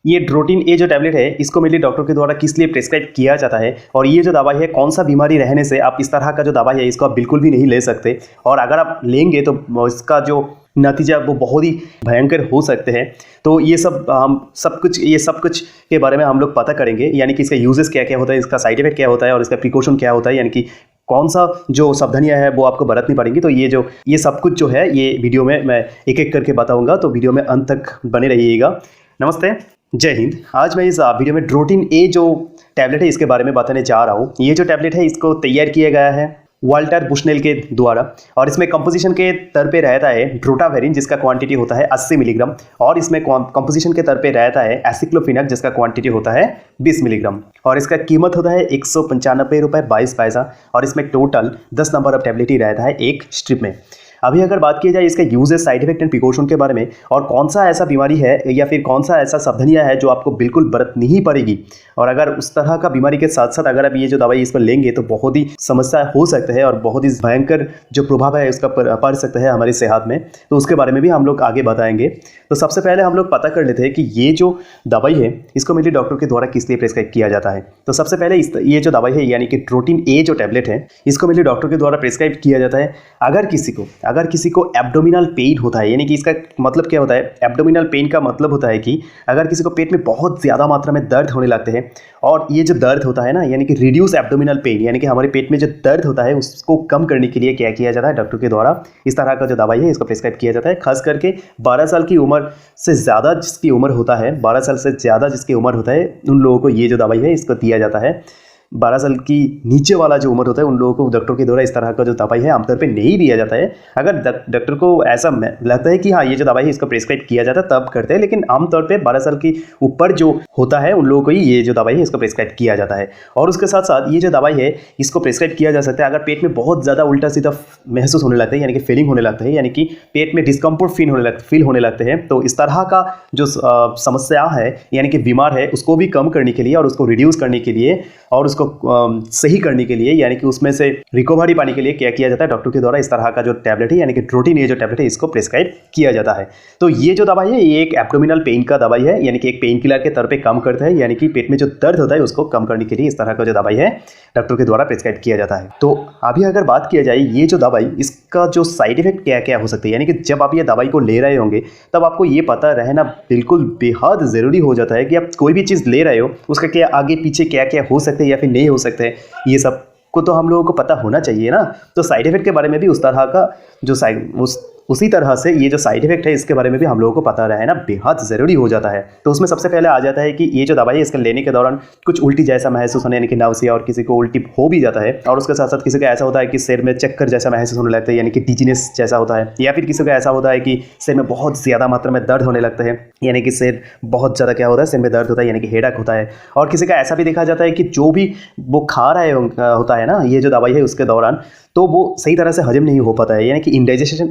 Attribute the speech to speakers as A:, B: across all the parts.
A: ये ड्रोटिन ए जो टैबलेट है इसको मेनली डॉक्टर के द्वारा किस लिए प्रेस्क्राइब किया जाता है, और ये जो दवाई है कौन सा बीमारी रहने से आप इस तरह का जो दवाई है इसको आप बिल्कुल भी नहीं ले सकते, और अगर आप लेंगे तो इसका जो नतीजा वो बहुत ही भयंकर हो सकते हैं। तो ये सब कुछ के बारे में हम लोग पता करेंगे, यानी कि इसका यूजेस क्या क्या होता है, इसका साइड इफेक्ट क्या होता है और इसका प्रिकॉशन क्या होता है, यानी कि कौन सा जो सावधानियां है वो आपको बरतनी पड़ेंगी। तो ये सब कुछ जो है ये वीडियो में मैं एक एक करके बताऊंगा, तो वीडियो में अंत तक बने रहिएगा। नमस्ते, जय हिंद। आज मैं इस वीडियो में ड्रोटिन ए जो टैबलेट है इसके बारे में बताने जा रहा हूँ। ये जो टैबलेट है इसको तैयार किया गया है वाल्टर बुशनेल के द्वारा, और इसमें कंपोजिशन के तौर पे रहता है ड्रोटावेरिन जिसका क्वांटिटी होता है 80 मिलीग्राम, और इसमें कंपोजिशन के तौर पे रहता है एसिक्लोफिनाक जिसका क्वांटिटी होता है 20 मिलीग्राम, और इसका कीमत होता है 195 रुपये 22 पैसा, और इसमें टोटल 10 नंबर ऑफ टैबलेट ही रहता है एक स्ट्रिप में। अभी अगर बात की जाए इसका uses, side effect and precaution के बारे में, और कौन सा ऐसा बीमारी है या फिर कौन सा ऐसा सावधानियां है जो आपको बिल्कुल बरतनी ही पड़ेगी, और अगर उस तरह का बीमारी के साथ साथ अगर आप ये जो दवाई इसको लेंगे तो बहुत ही समस्या हो सकता है और बहुत ही भयंकर जो प्रभाव है उसका पड़ सकता है हमारी सेहत में, तो उसके बारे में भी हम लोग आगे बताएंगे। तो सबसे पहले हम लोग पता कर लेते हैं कि ये जो दवाई है इसको मेनली डॉक्टर के द्वारा किस लिए प्रेस्क्राइब किया जाता है। तो सबसे पहले ये जो दवाई है यानी कि ड्रोटिन ए जो टैबलेट है इसको मेनली डॉक्टर के द्वारा प्रेस्क्राइब किया जाता है अगर किसी को एब्डोमिनल पेन होता है। यानी कि इसका मतलब क्या होता है, एब्डोमिनल पेन का मतलब होता है कि अगर किसी को पेट में बहुत ज़्यादा मात्रा में दर्द होने लगते हैं, और ये जो दर्द होता है ना यानी कि रिड्यूस एब्डोमिनल पेन, यानी कि हमारे पेट में जो दर्द होता है उसको कम करने के लिए क्या किया जाता है, डॉक्टर के द्वारा इस तरह का जो दवाई है इसको प्रेस्क्राइब किया जाता है। खास करके 12 साल की उम्र से ज़्यादा जिसकी उम्र होता है, 12 साल से ज़्यादा जिसकी उम्र होता है उन लोगों को ये जो दवाई है इसको दिया जाता है। 12 साल की नीचे वाला जो उम्र होता है उन लोगों को डॉक्टर के द्वारा इस तरह का जो दवाई है आमतौर पे नहीं दिया जाता है। अगर डॉक्टर को ऐसा लगता है कि हाँ ये जो दवाई है इसको प्रेस्क्राइब किया जाता है तब करते हैं, लेकिन आमतौर पे 12 साल की ऊपर जो होता है उन लोगों को ही ये जो दवाई है इसको प्रेस्क्राइब किया जाता है। और उसके साथ साथ ये जो दवाई है इसको प्रेस्क्राइब किया जा सकता है अगर पेट में बहुत ज़्यादा उल्टा सीधा महसूस होने लगता है, यानी कि फीलिंग होने लगता है, यानी कि पेट में डिस्कम्फर्ट फील होने लगते हैं। तो इस तरह का जो समस्या है यानी कि बीमार है उसको भी कम करने के लिए और उसको रिड्यूस करने के लिए और उसको सही करने के लिए, यानी कि उसमें से रिकवरी पाने के लिए क्या किया जाता है, डॉक्टर के द्वारा इस तरह का जो टैबलेट है यानी कि ड्रोटिन ए जो टैबलेट है इसको प्रेस्क्राइब किया जाता है। तो ये जो दवाई है ये एक एब्डोमिनल पेन का दवाई है, यानी कि एक पेन किलर के तौर पे काम करता है, यानी कि पेट में जो दर्द होता है उसको कम करने के लिए इस तरह का जो दवाई है डॉक्टर के द्वारा प्रेस्क्राइब किया जाता है। तो अभी अगर बात किया जाए ये जो दवाई इसका जो साइड इफेक्ट क्या क्या हो सकते हैं, यानी कि जब आप ये दवाई को ले रहे होंगे तब आपको ये पता रहना बिल्कुल बेहद ज़रूरी हो जाता है कि आप कोई भी चीज़ ले रहे हो उसका क्या आगे पीछे क्या क्या हो सकते हैं या फिर नहीं हो सकते हैं, ये सब को तो हम लोगों को पता होना चाहिए ना। तो साइड इफेक्ट के बारे में भी उस तरह का जो उसी तरह से ये जो साइड इफेक्ट है इसके बारे में भी हम लोगों को पता रहना बेहद ज़रूरी हो जाता है। तो उसमें सबसे पहले आ जाता है कि ये जो दवाई है इसके लेने के दौरान कुछ उल्टी जैसा महसूस होने, यानी कि नाउसिया, और किसी को उल्टी हो भी जाता है, और उसके साथ साथ किसी का ऐसा होता है कि सिर में चक्कर जैसा महसूस होने लगता है, यानी कि डिजीनेस जैसा होता है, या फिर किसी का ऐसा होता है कि सिर में बहुत ज़्यादा मात्रा में दर्द होने लगता है, यानी कि सिर बहुत ज़्यादा क्या होता है, सिर में दर्द होता है, यानी कि हेडेक होता है। और किसी का ऐसा भी देखा जाता है कि जो भी वो खा रहा होता है ना ये जो दवाई है उसके दौरान, तो वो सही तरह से हजम नहीं हो पाता है, यानी कि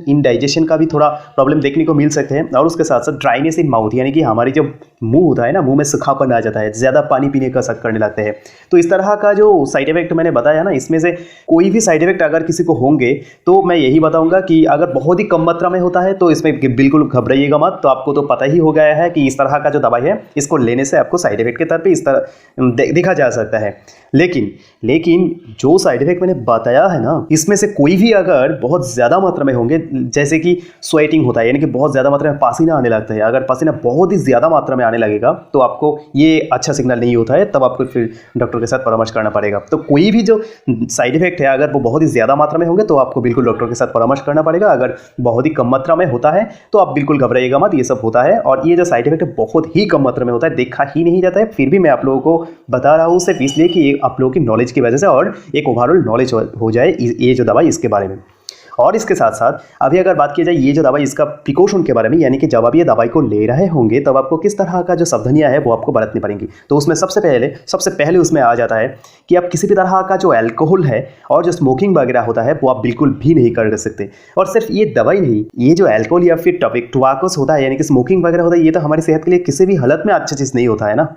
A: इंडाइजेशन का भी थोड़ा प्रॉब्लम देखने को मिल सकते हैं। और उसके साथ साथ ड्राइनेस इन माउथ, यानी कि हमारी जो मुंह होता है ना, मुंह में सूखापन आ जाता है, ज़्यादा पानी पीने का शक करने लगते हैं। तो इस तरह का जो साइड इफेक्ट मैंने बताया ना, इसमें से कोई भी साइड इफेक्ट अगर किसी को होंगे तो मैं यही बताऊंगा कि अगर बहुत ही कम मात्रा में होता है तो इसमें बिल्कुल घबराइएगा मत। तो आपको तो पता ही हो गया है कि इस तरह का जो दवाई है इसको लेने से आपको साइड इफेक्ट के तौर पर इस तरह देखा जा सकता है। लेकिन जो साइड इफेक्ट मैंने बताया है ना इसमें से कोई भी अगर बहुत ज़्यादा मात्रा में होंगे, जैसे कि स्वेटिंग होता है, यानी कि बहुत ज़्यादा मात्रा में पसीना आने लगता है, अगर पसीना बहुत ही ज़्यादा मात्रा में आने लगेगा तो आपको ये अच्छा सिग्नल नहीं होता है, तब आपको फिर डॉक्टर के साथ परामर्श करना पड़ेगा। तो कोई भी जो साइड इफेक्ट है अगर वो बहुत ही ज़्यादा मात्रा में होंगे तो आपको बिल्कुल डॉक्टर के साथ परामर्श करना पड़ेगा। अगर बहुत ही कम मात्रा में होता है तो आप बिल्कुल घबराइएगा मत, ये सब होता है। और ये जो साइड इफेक्ट है बहुत ही कम मात्रा में होता है, देखा ही नहीं जाता है, फिर भी मैं आप लोगों को बता रहा हूँ सिर्फ इसलिए कि आप लोगों की नॉलेज की वजह से और एक ओवरऑल नॉलेज हो जाए ये जो दवाई इसके बारे में। और इसके साथ साथ अभी अगर बात की जाए ये जो दवाई इसका प्रिकॉशन के बारे में, यानी कि जब आप ये दवाई को ले रहे होंगे तब आपको किस तरह का जो सावधानियां है वो आपको बरतनी पड़ेंगी। तो उसमें सबसे पहले उसमें आ जाता है कि आप किसी भी तरह का जो अल्कोहल है और जो स्मोकिंग वगैरह होता है वो आप बिल्कुल भी नहीं कर सकते। और सिर्फ ये दवाई नहीं, ये जो अल्कोहल या फिर टोबैकोस होता है यानी कि स्मोकिंग वगैरह होता है, ये तो हमारी सेहत के लिए किसी भी हालत में अच्छा चीज़ नहीं होता है ना।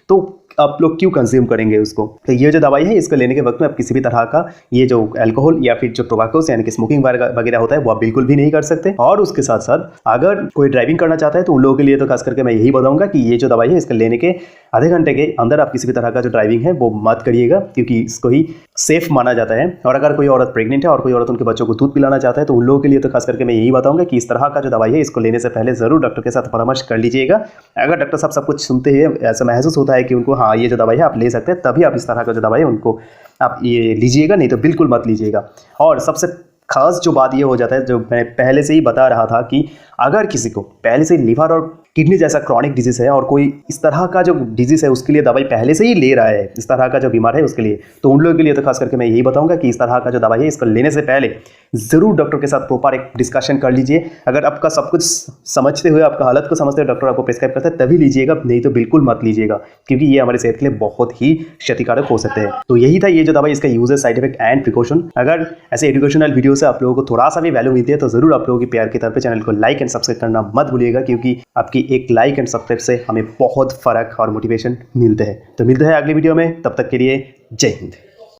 A: तो आप लोग क्यों कंज्यूम करेंगे उसको। तो ये जो दवाई है इसको लेने के वक्त में आप किसी भी तरह का ये जो अल्कोहल या फिर जो टोबैको यानी कि स्मोकिंग वगैरह होता है वो आप बिल्कुल भी नहीं कर सकते। और उसके साथ साथ अगर कोई ड्राइविंग करना चाहता है तो उन लोगों के लिए तो खास करके मैं यही बताऊंगा कि ये जो दवाई है इसको लेने के आधे घंटे के अंदर आप किसी भी तरह का जो ड्राइविंग है वो मत करिएगा, क्योंकि इसको ही सेफ माना जाता है। और अगर कोई औरत प्रेग्नेंट है और कोई औरत उनके बच्चों को दूध पिलाना चाहता है तो उन लोगों के लिए तो खास करके मैं यही बताऊंगा कि इस तरह का जो दवाई है इसको लेने से पहले जरूर डॉक्टर के साथ परामर्श कर लीजिएगा। अगर डॉक्टर साहब सब कुछ सुनते ही ऐसा महसूस होता है कि उनको हाँ ये जो दवाई है आप ले सकते हैं, तभी आप इस तरह का जो दवाई है उनको आप ये लीजिएगा, नहीं तो बिल्कुल मत लीजिएगा। और सबसे खास जो बात ये हो जाता है, जो मैं पहले से ही बता रहा था, कि अगर किसी को पहले से लिवर और किडनी जैसा क्रॉनिक डिजीज है और कोई इस तरह का जो डिजीज है उसके लिए दवाई पहले से ही ले रहा है, इस तरह का जो बीमार है उसके लिए, तो उन लोगों के लिए तो खास करके मैं यही बताऊंगा कि इस तरह का जो दवाई है इसको लेने से पहले जरूर डॉक्टर के साथ प्रॉपर एक डिस्कशन कर लीजिए। अगर आपका सब कुछ समझते हुए, आपका हालत को समझते हुए डॉक्टर आपको प्रिस्क्राइब करता है तभी लीजिएगा, नहीं तो बिल्कुल मत लीजिएगा, क्योंकि ये हमारे सेहत के लिए बहुत ही क्षतिकारक हो सकते हैं। तो यही था ये जो दवाई, इसका uses, side effect and precaution. अगर ऐसे एजुकेशनल वीडियो से आप लोगों को थोड़ा सा भी वैल्यू मिलती है तो जरूर आप लोगों की प्यार की तरफ चैनल को लाइक एंड सब्सक्राइब करना मत भूलिएगा, क्योंकि आपकी एक लाइक एंड सब्सक्राइब से हमें बहुत फर्क और मोटिवेशन मिलते हैं। तो मिलते हैं अगली वीडियो में, तब तक के लिए जय हिंद।